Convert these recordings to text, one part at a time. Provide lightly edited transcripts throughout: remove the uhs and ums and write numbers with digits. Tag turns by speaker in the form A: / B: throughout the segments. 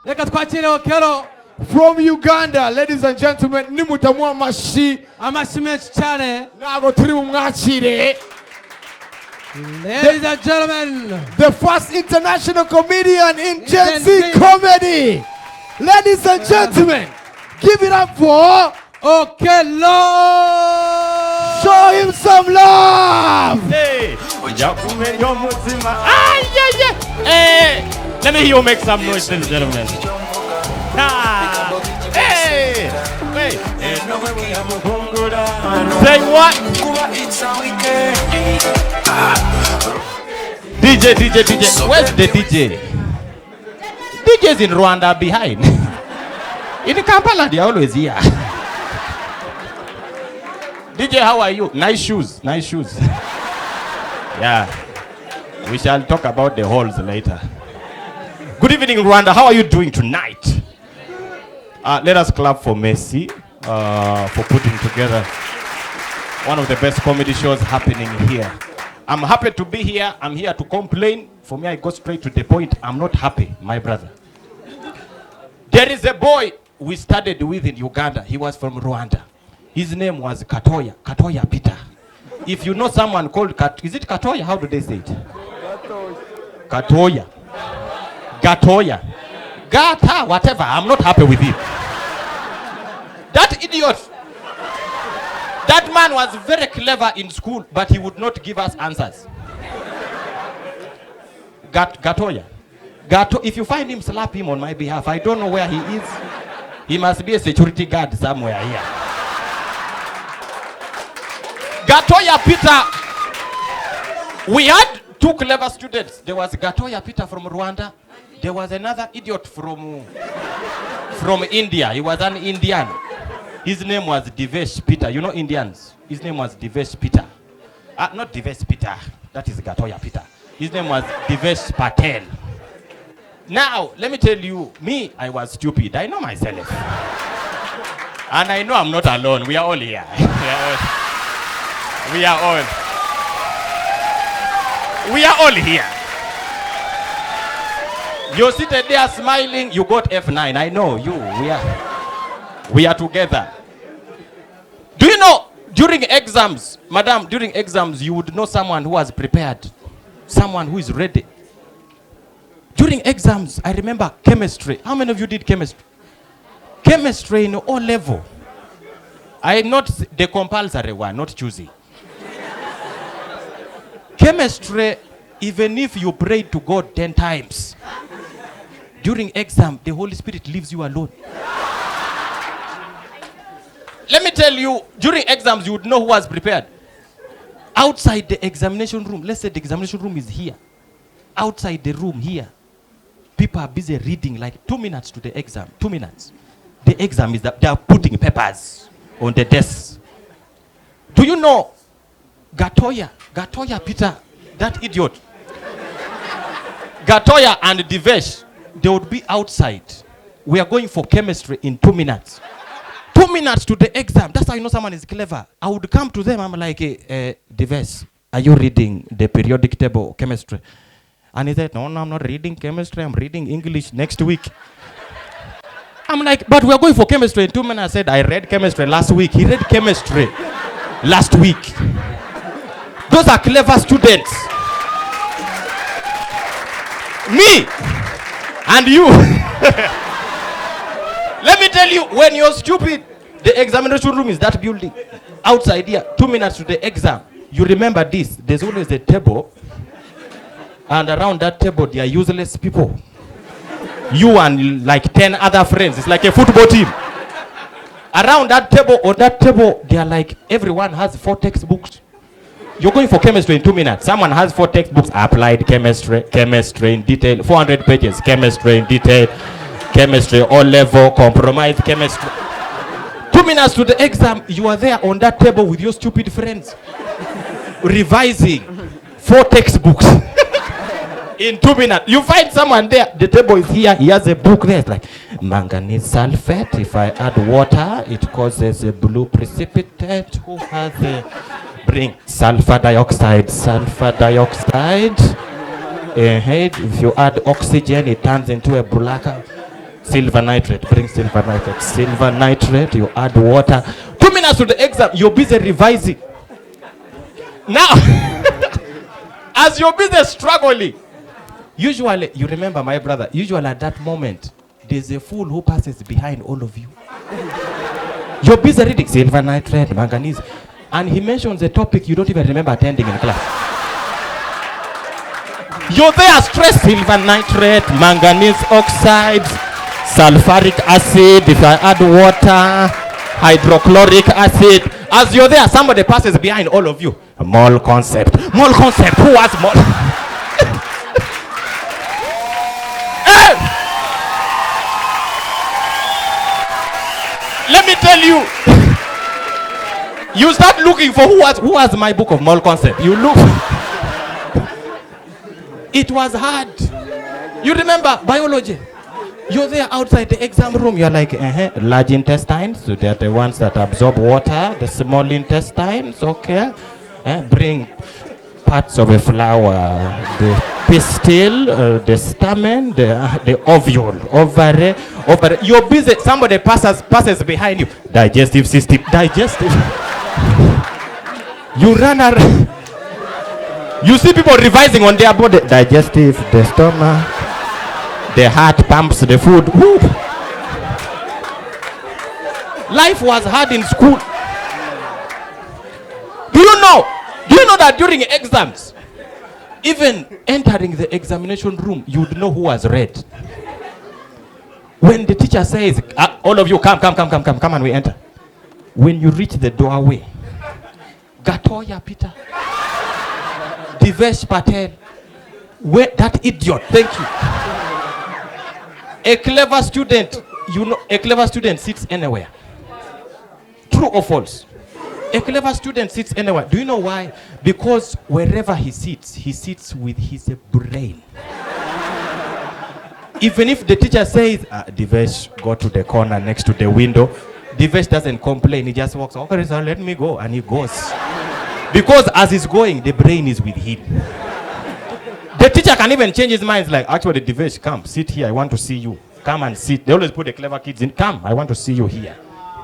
A: Reka twakire Okelo.
B: From Uganda, ladies and gentlemen, nimutamwa mashi.
A: Amashi menshi cyane.
B: Nago turi bumwakire.
A: Ladies and gentlemen,
B: the first international comedian in Gen Z comedy. Ladies and gentlemen, give it up for
A: Okelo.
B: Show him some love.
C: Hey, hey, let me hear you make some noise, ladies and gentlemen. Hey, wait. Say what? DJ. Where's the DJ? DJ's in Rwanda behind. In Kampala, they're always here. DJ, how are you? Nice shoes. Yeah. We shall talk about the halls later. Good evening, Rwanda. How are you doing tonight? Let us clap for Messi for putting together one of the best comedy shows happening here. I'm happy to be here. I'm here to complain. For me, I go straight to the point. I'm not happy, my brother. There is a boy we studied with in Uganda. He was from Rwanda. His name was Katoya Peter. If you know someone called is it Katoya? How do they say it? Gatoya. Gata, whatever. I'm not happy with him. That idiot. That man was very clever in school, but he would not give us answers. Gatoya. If you find him, slap him on my behalf. I don't know where he is. He must be a security guard somewhere here. Gatoya Peter. We had two clever students. There was Gatoya Peter from Rwanda. There was another idiot from India. He was an Indian. His name was Divesh Peter. You know Indians? His name was Divesh Peter. Not Divesh Peter. That is Gatoya Peter. His name was Divesh Patel. Now, let me tell you, me, I was stupid. I know myself. And I know I'm not alone. We are all here. We are all here. You're seated there smiling, you got F9. I know you. We are together. Do you know, during exams, madam, during exams, you would know someone who was prepared, someone who is ready. During exams, I remember chemistry. How many of you did chemistry? Chemistry in O level. I not the compulsory one, not choosy. Chemistry, even if you pray to God 10 times, during exam, the Holy Spirit leaves you alone. Let me tell you, during exams, you would know who was prepared. Outside the examination room, let's say the examination room is here. Outside the room here, people are busy reading like 2 minutes to the exam. 2 minutes. The exam is that they are putting papers on the desk. Do you know Gatoya Peter, that idiot? Gatoya and Divesh, they would be outside. We are going for chemistry in 2 minutes. 2 minutes to the exam. That's how you know someone is clever. I would come to them. I'm like, Divesh, are you reading the periodic table of chemistry? And he said, no, I'm not reading chemistry. I'm reading English next week. I'm like, but we're going for chemistry in 2 minutes. I said, I read chemistry last week. He read chemistry last week. Those are clever students. Me and you. Let me tell you, when you're stupid, the examination room is that building. Outside here, 2 minutes to the exam. You remember this. There's always a table. And around that table, there are useless people. You and like 10 other friends. It's like a football team. Around that table, on that table, they are like, everyone has 4 textbooks. You're going for chemistry in 2 minutes. Someone has 4 textbooks. Applied chemistry in detail, 400 pages. Chemistry in detail, chemistry, all level, compromised chemistry. 2 minutes to the exam, you are there on that table with your stupid friends. Revising 4 textbooks. In 2 minutes, you find someone there. The table is here. He has a book there. It's like manganese sulfate. If I add water, it causes a blue precipitate. Who has a bring sulfur dioxide? If you add oxygen, it turns into a black. Silver nitrate, bring silver nitrate. Silver nitrate, you add water. 2 minutes to the exam, you're busy revising. Now, as you're busy struggling, usually, you remember my brother, usually at that moment, there's a fool who passes behind all of you. You're busy reading silver nitrate, manganese, and he mentions a topic you don't even remember attending in class. You're there stressed, silver nitrate, manganese oxides, sulfuric acid, if I add water, hydrochloric acid. As you're there, somebody passes behind all of you. Mole concept. Mole concept. Who has mole? Hey! Let me tell you. You start looking for who has my book of mole concept. You look. It was hard. You remember biology? You're there outside the exam room. You're like, large intestines, so they're the ones that absorb water. The small intestines, okay. Bring parts of a flower. The pistil, the stamen, the ovule, ovary. You're busy. Somebody passes behind you. Digestive system. Digestive. You run around. You see people revising on their body. Digestive, the stomach. The heart pumps the food. Woo. Life was hard in school. Do you know that during exams, even entering the examination room, you'd know who has read. When the teacher says, all of you come and we enter. When you reach the doorway, Gatoya Peter, Divesh Patel, that idiot, thank you. A clever student, a clever student sits anywhere. True or false? A clever student sits anywhere. Do you know why? Because wherever he sits with his brain. Even if the teacher says, Divesh, go to the corner next to the window, Divesh doesn't complain. He just walks, okay, sir, let me go. And he goes. Because as he's going, the brain is with him. The teacher can even change his mind. Like, actually, Divesh, come, sit here. I want to see you. Come and sit. They always put the clever kids in. Come, I want to see you here.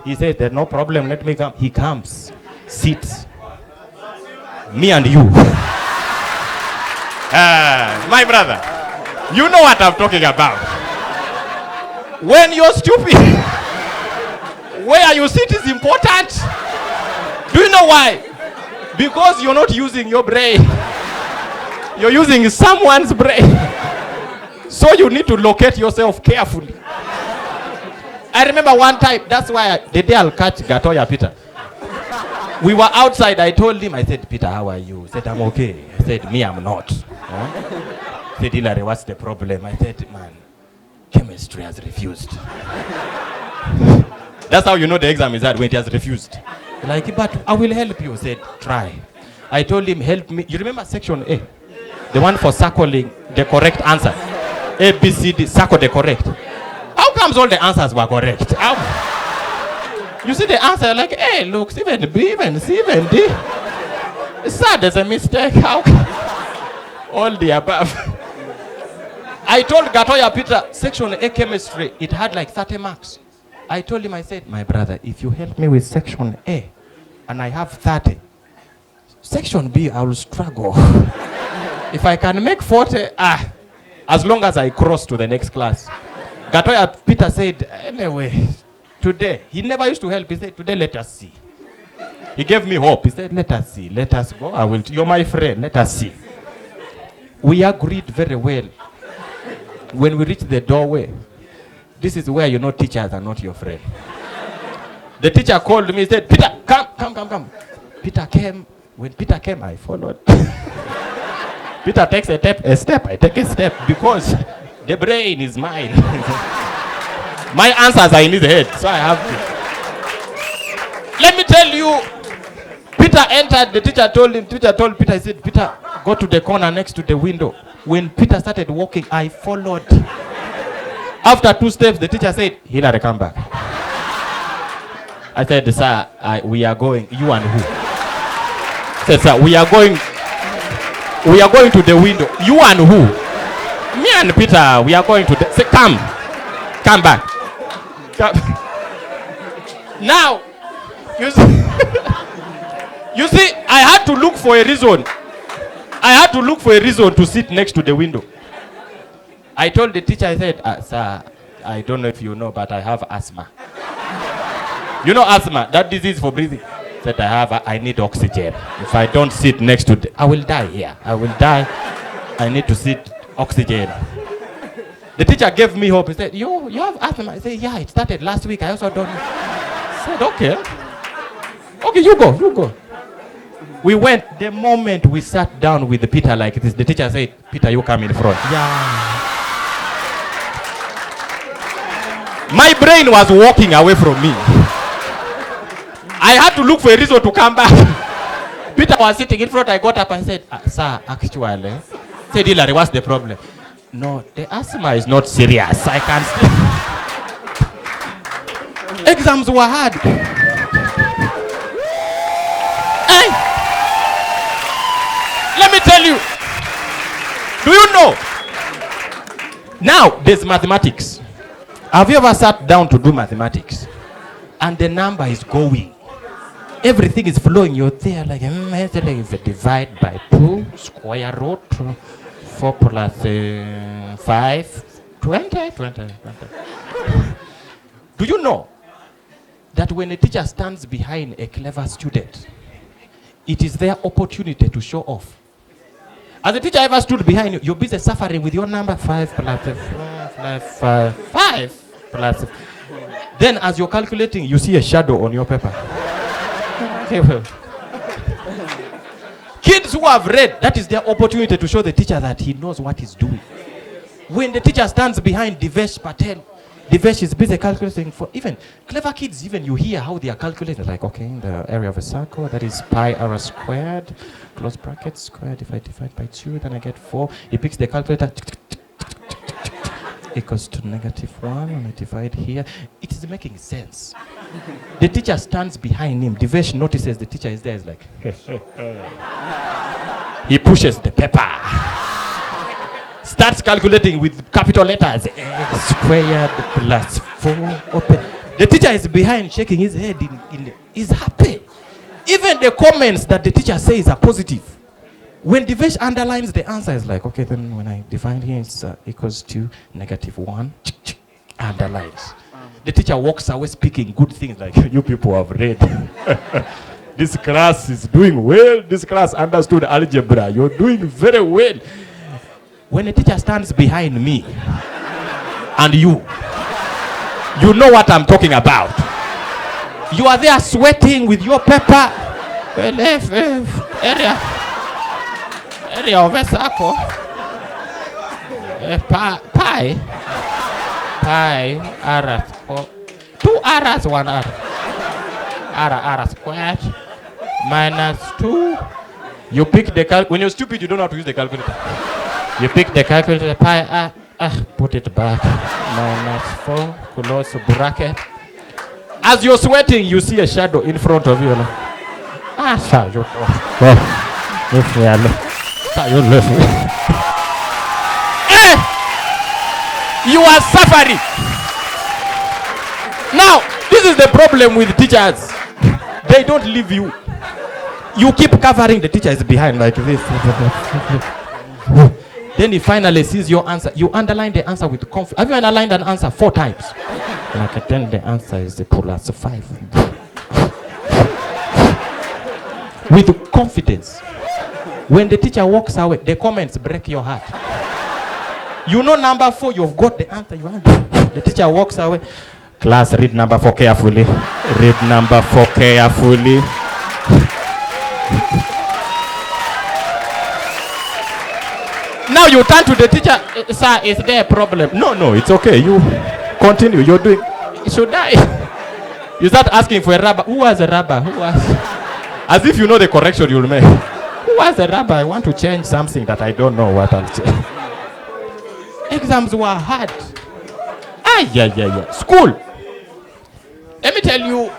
C: He says, there's no problem. Let me come. He comes. Sits. Me and you. My brother, you know what I'm talking about. When you're stupid, where you sit is important. Do you know why? Because you're not using your brain. You're using someone's brain. So you need to locate yourself carefully. I remember one time, that's why the day I'll catch Gatoya Peter. We were outside, I told him, I said, Peter, how are you? He said, I'm okay. I said, me, I'm not. He said, Hilary, what's the problem? I said, man, chemistry has refused. That's how you know the exam is hard, when it has refused. Like, but I will help you. He said, try. I told him, help me. You remember section A? The one for circling the correct answer. A, B, C, D, circle the correct. How comes all the answers were correct? You see the answer, like, hey, look, even B, even C, even D. Sir, there's a mistake. How? All the above. I told Gatoya Peter, section A chemistry, it had like 30 marks. I told him, I said, my brother, if you help me with section A, and I have 30, section B, I will struggle. If I can make 40, as long as I cross to the next class. Gatoya Peter said, anyway, today, he never used to help. He said, today, let us see. He gave me hope. He said, let us see. Let us go. You're my friend. Let us see. We agreed very well. When we reached the doorway, this is where you know teachers are not your friend. The teacher called me. He said, Peter, come. Peter came. When Peter came, I followed. Peter takes a step. I take a step because the brain is mine. My answers are in his head, so I have to. Let me tell you, Peter entered, the teacher told Peter, he said, Peter, go to the corner next to the window. When Peter started walking, I followed. After 2 steps, the teacher said, Hilary, come back. I said, sir, we are going, you and who? I said, sir, we are going to the window. You and who? Me and Peter, we are going to say, come. Come back. Now, you see, you see, I had to look for a reason. I had to look for a reason to sit next to the window. I told the teacher, I said, sir, I don't know if you know, but I have asthma. You know asthma, that disease for breathing. Said I need oxygen. If I don't sit next to I will die here. I will die. I need to sit oxygen. The teacher gave me hope. He said, you have asthma? I said, yeah, it started last week. I also don't know. I said, okay. Okay, you go. We went, the moment we sat down with Peter like this, the teacher said, Peter, you come in front. Yeah. My brain was walking away from me. I had to look for a reason to come back. Peter was sitting in front. I got up and said, sir, actually, said Hilary, what's the problem? No, the asthma is not serious. I can't. Exams were hard. Hey, let me tell you. Do you know? Now there's mathematics. Have you ever sat down to do mathematics? And the number is going. Everything is flowing. You're there like, it's a divide by 2, square root, 4 plus 5, 20. Do you know that when a teacher stands behind a clever student, it is their opportunity to show off? Has a teacher ever stood behind you? You're busy suffering with your number 5 plus 5 plus. Then as you're calculating, you see a shadow on your paper. Kids who have read, that is their opportunity to show the teacher that he knows what he's doing. When the teacher stands behind Divesh Patel, Divesh is busy calculating for even clever kids, even you hear how they are calculating, like, okay, in the area of a circle, that is pi r squared, close bracket squared, if I divide by 2, then I get 4. He picks the calculator, equals to -1, and I divide here. It is making sense. The teacher stands behind him. Divesh notices the teacher is there. He's like, he pushes the paper. Starts calculating with capital letters. X squared plus 4. Open. The teacher is behind, shaking his head. He's happy. Even the comments that the teacher says are positive. When Divesh underlines the answer, it's like, okay, then when I define here, it's equals to -1. Underlines. The teacher walks away speaking good things like, you people have read. This class is doing well. This class understood algebra. You're doing very well. When a teacher stands behind me and you know what I'm talking about. You are there sweating with your paper. Area of a circle. Pi r 2 r's 1 r. R squared minus 2. You pick the when you're stupid, you don't know how to use the calculator. You pick the calculator, pi put it back. -4, close bracket. As you're sweating, you see a shadow in front of you. You are suffering. Now, this is the problem with teachers. They don't leave you. You keep covering, the teacher is behind like this. Then he finally sees your answer. You underline the answer with confidence. Have you underlined an answer 4 times? Like then the answer is the plus 5. With confidence. When the teacher walks away, the comments break your heart. You know number 4, you've got the answer you want. The teacher walks away. Class, read number 4 carefully. Read number 4 carefully. Now you turn to the teacher, sir, is there a problem? No, it's okay. You continue. You're doing. Should I? You start asking for a rubber. Who was a rubber? Who was? As if you know the correction you'll make. Who was a rubber? I want to change something that I don't know what I'll change. Exams were hard. Yeah. School. Let me tell you,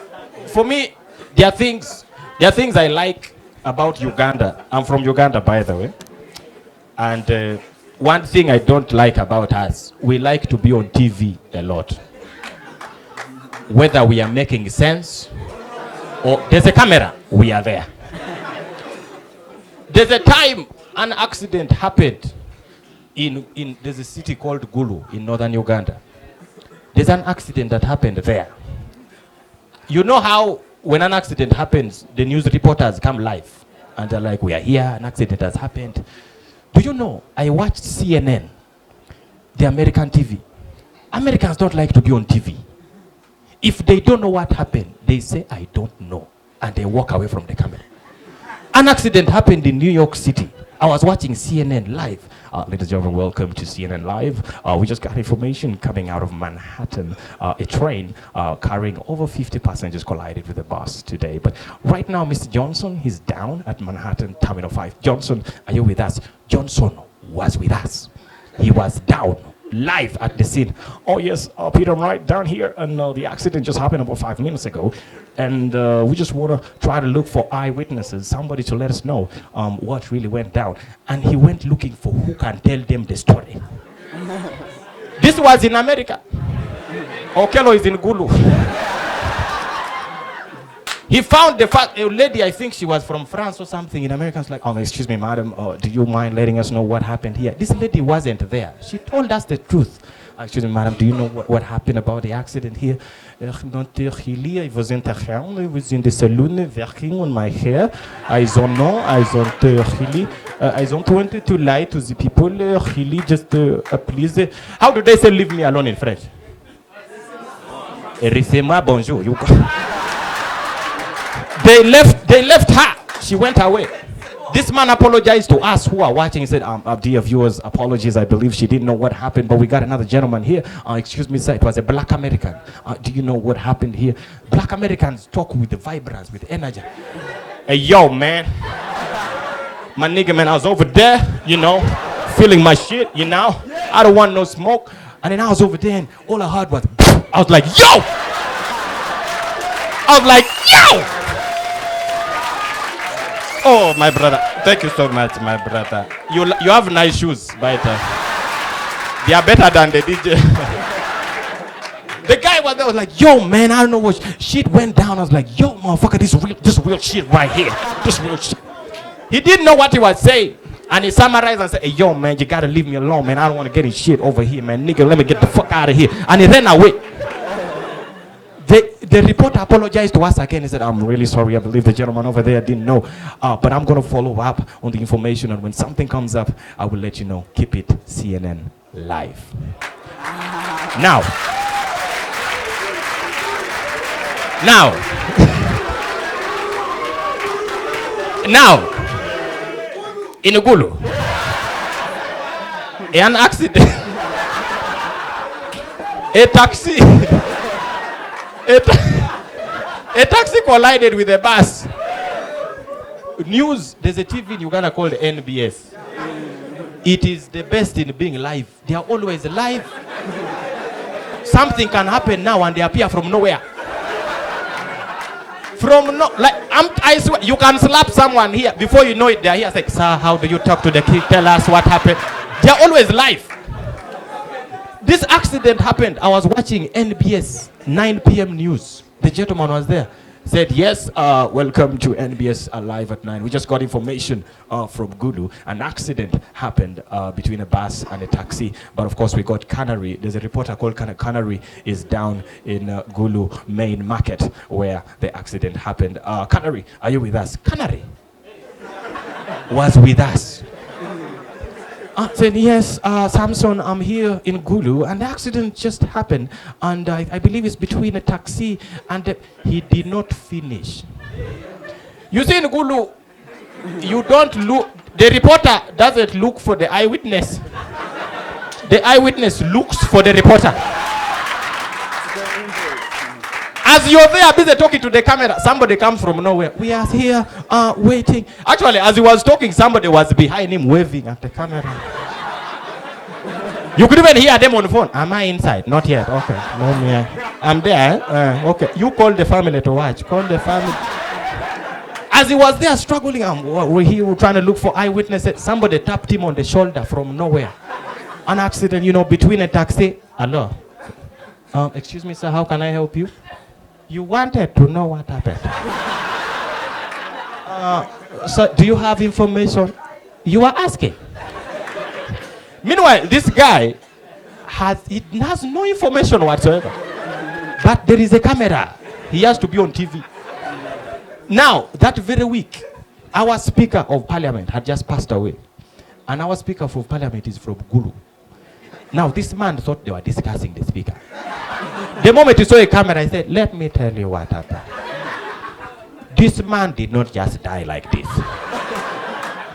C: for me, there are things I like about Uganda. I'm from Uganda, by the way. And one thing I don't like about us, we like to be on TV a lot. Whether we are making sense or there's a camera, we are there. There's a time an accident happened there's a city called Gulu in northern Uganda. There's an accident that happened there. You know how when an accident happens, the news reporters come live and they're like, we are here, an accident has happened. Do you know, I watched CNN, the American TV. Americans don't like to be on TV. If they don't know what happened, they say, I don't know. And they walk away from the camera. An accident happened in New York City. I was watching CNN live. Ladies and gentlemen, welcome to CNN Live. We just got information coming out of Manhattan. A train carrying over 50 passengers collided with a bus today. But right now, Mr. Johnson, he's down at Manhattan Terminal 5. Johnson, are you with us? Johnson was with us. He was down live at the scene. Oh yes, Peter, I'm right down here, and the accident just happened about 5 minutes ago, and we just want to try to look for eyewitnesses, somebody to let us know what really went down. And he went looking for who can tell them the story. This was in America. Okello is in Gulu. He found a lady, I think she was from France or something, in America. Like, oh, excuse me, madam, do you mind letting us know what happened here? This lady wasn't there. She told us the truth. Excuse me, madam, do you know what happened about the accident here? I was in the saloon working on my hair. I don't know, I don't want to lie to the people. Really, just please. How do they say leave me alone in French? Laissez-moi bonjour. They left her. She went away. This man apologized to us who are watching. He said, dear viewers, apologies. I believe she didn't know what happened, but we got another gentleman here. Excuse me, sir. It was a black American. Do you know what happened here? Black Americans talk with the vibrance, with energy. Hey, yo, man. My nigga, man, I was over there, feeling my shit, I don't want no smoke. And then I was over there, and all I heard was, I was like, yo! Oh, my brother. Thank you so much, my brother. You have nice shoes, but they are better than the DJ. The guy was there, was like, yo, man, I don't know what shit went down. I was like, yo, motherfucker, this real shit right here. This real shit. He didn't know what he was saying. And he summarized and said, hey, yo, man, you gotta leave me alone, man. I don't want to get his shit over here, man. Nigga, let me get the fuck out of here. And he ran away. The reporter apologized to us again. He said, I'm really sorry. I believe the gentleman over there didn't know. But I'm going to follow up on the information. And when something comes up, I will let you know. Keep it CNN Live. Now, in Ugulu, an accident. A taxi collided with a bus. News, there's a TV in Uganda called NBS. It is the best in being live. They are always live. Something can happen now and they appear from nowhere. I swear, you can slap someone here. Before you know it, they're here. It's like, sir, how do you talk to the kid? Tell us what happened. They're always live. This accident happened. I was watching NBS 9 p.m. news. The gentleman was there. Said, yes, welcome to NBS Live at 9. We just got information from Gulu. An accident happened between a bus and a taxi. But of course, we got Canary. There's a reporter called Canary is down in Gulu main market where the accident happened. Canary, are you with us? Canary was with us. Said, yes, Samson, I'm here in Gulu, and the accident just happened, and I believe it's between a taxi and he did not finish. You see, in Gulu, you don't look, the reporter doesn't look for the eyewitness. The eyewitness looks for the reporter. As you're there busy talking to the camera, somebody comes from nowhere. We are here waiting. Actually, as he was talking, somebody was behind him waving at the camera. You could even hear them on the phone. Am I inside? Not yet. Okay. No, me. I'm there. Okay. You call the family to watch. Call the family. As he was there struggling, we're here trying to look for eyewitnesses. Somebody tapped him on the shoulder from nowhere. An accident, you know, between a taxi. Hello. Excuse me, sir, how can I help you? You wanted to know what happened. Sir, do you have information? You are asking. Meanwhile, this guy has no information whatsoever. But there is a camera. He has to be on TV. Now, that very week, our Speaker of Parliament had just passed away. And our Speaker of Parliament is from Gulu. Now, this man thought they were discussing the Speaker. The moment he saw a camera, he said, let me tell you what happened. This man did not just die like this.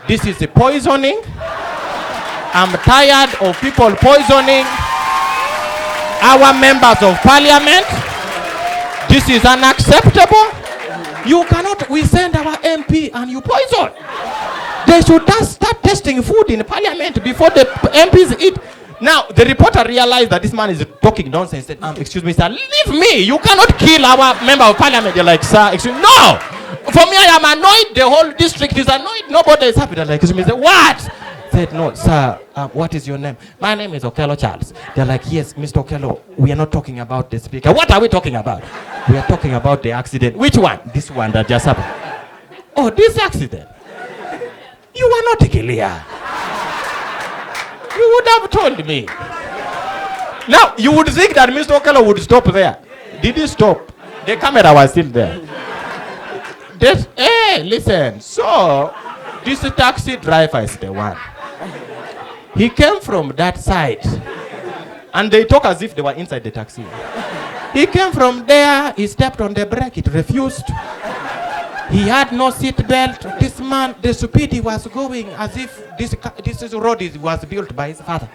C: This is a poisoning. I'm tired of people poisoning our members of Parliament. This is unacceptable. You cannot, we send our MP and you poison. They should start testing food in Parliament before the MPs eat. Now, the reporter realized that this man is talking nonsense. He said, excuse me, sir, leave me. You cannot kill our member of Parliament. They're like, sir, excuse me. No! For me, I am annoyed. The whole district is annoyed. Nobody is happy. They're like, excuse me. Say, what? Said, no, sir, what is your name? My name is Okello Charles. They're like, yes, Mr. Okello, we are not talking about the Speaker. What are we talking about? We are talking about the accident. Which one? This one that just happened. Oh, this accident. You were not clear. You would have told me. Now, you would think that Mr. Okello would stop there. Did he stop? The camera was still there. Hey, listen. So, this taxi driver is the one. He came from that side. And they talk as if they were inside the taxi. He came from there. He stepped on the brake. It refused. He had no seat belt. This man, the speed he was going as if this road was built by his father.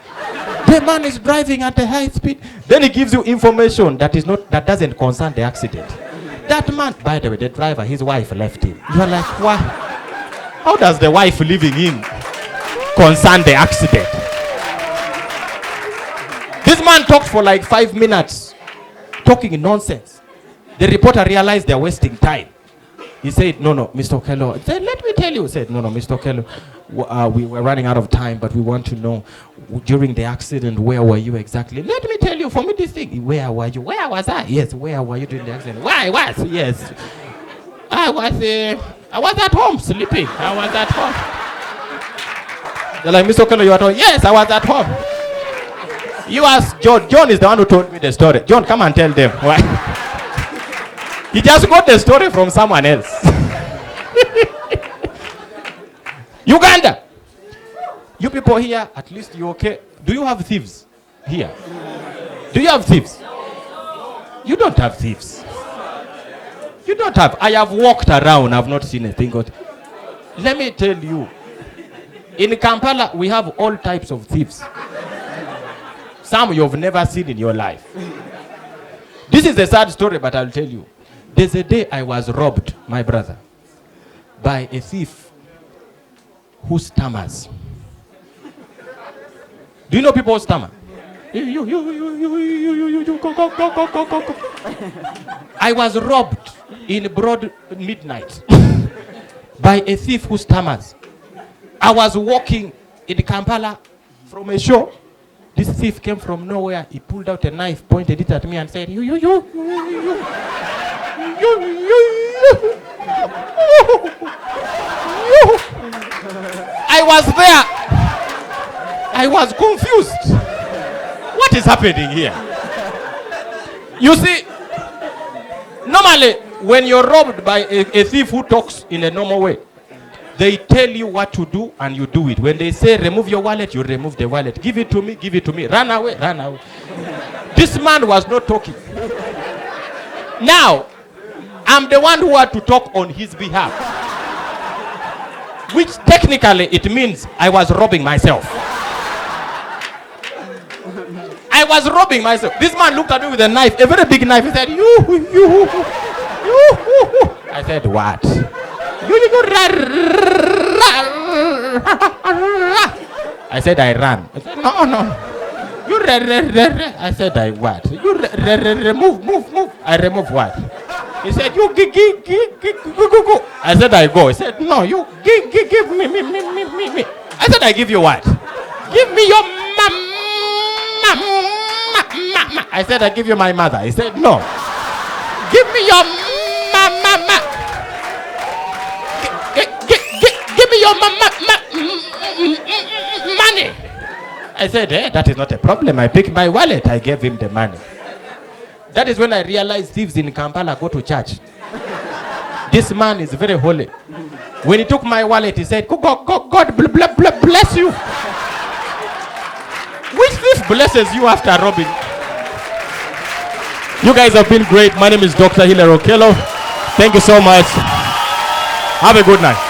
C: The man is driving at a high speed. Then he gives you information that doesn't concern the accident. That man, by the way, the driver, his wife left him. You are like, what? How does the wife leaving him concern the accident? This man talked for like 5 minutes, talking nonsense. The reporter realized they're wasting time. He said, no, Mr. Okello. He said, let me tell you. He said, no, Mr. Okello, we were running out of time, but we want to know, during the accident, where were you exactly? Let me tell you, for me this thing, where were you? Where was I? Yes, where were you during the accident? Where I was? Yes. I was at home sleeping. I was at home. They're like, Mr. Okello, you are at home? Yes, I was at home. You ask John. John is the one who told me the story. John, come and tell them. Why? He just got the story from someone else. Uganda. You people here, at least you okay? Do you have thieves here? Do you have thieves? You don't have thieves. You don't have. I have walked around. I've not seen a thing. Let me tell you. In Kampala, we have all types of thieves. Some you've never seen in your life. This is a sad story, but I'll tell you. There's a day I was robbed, my brother, by a thief who stammers. Do you know people who stammer? I was robbed in broad midnight by a thief who stammers. I was walking in Kampala from a show. This thief came from nowhere. He pulled out a knife, pointed it at me and said, you. I was there. I was confused. What is happening here? You see, normally when you're robbed by a thief who talks in a normal way, they tell you what to do and you do it. When they say remove your wallet, you remove the wallet. Give it to me. Run away. This man was not talking. Now, I'm the one who had to talk on his behalf. Which technically it means I was robbing myself. I was robbing myself. This man looked at me with a knife, a very big knife. He said, you. I said, what? I said, I ran. I said, no. You I said, I what? You move. I remove what? He said, you go. I said, I go. He said, no, you give me. I said, I give you what? Give me your I said, I give you my mother. He said, no. Give me your mama. Give me your money. I said, that is not a problem. I picked my wallet. I gave him the money. That is when I realized thieves in Kampala go to church. This man is very holy. When he took my wallet, he said, God bless you. Which thief blesses you after robbing? You guys have been great. My name is Dr. Hilary Okello. Thank you so much. Have a good night.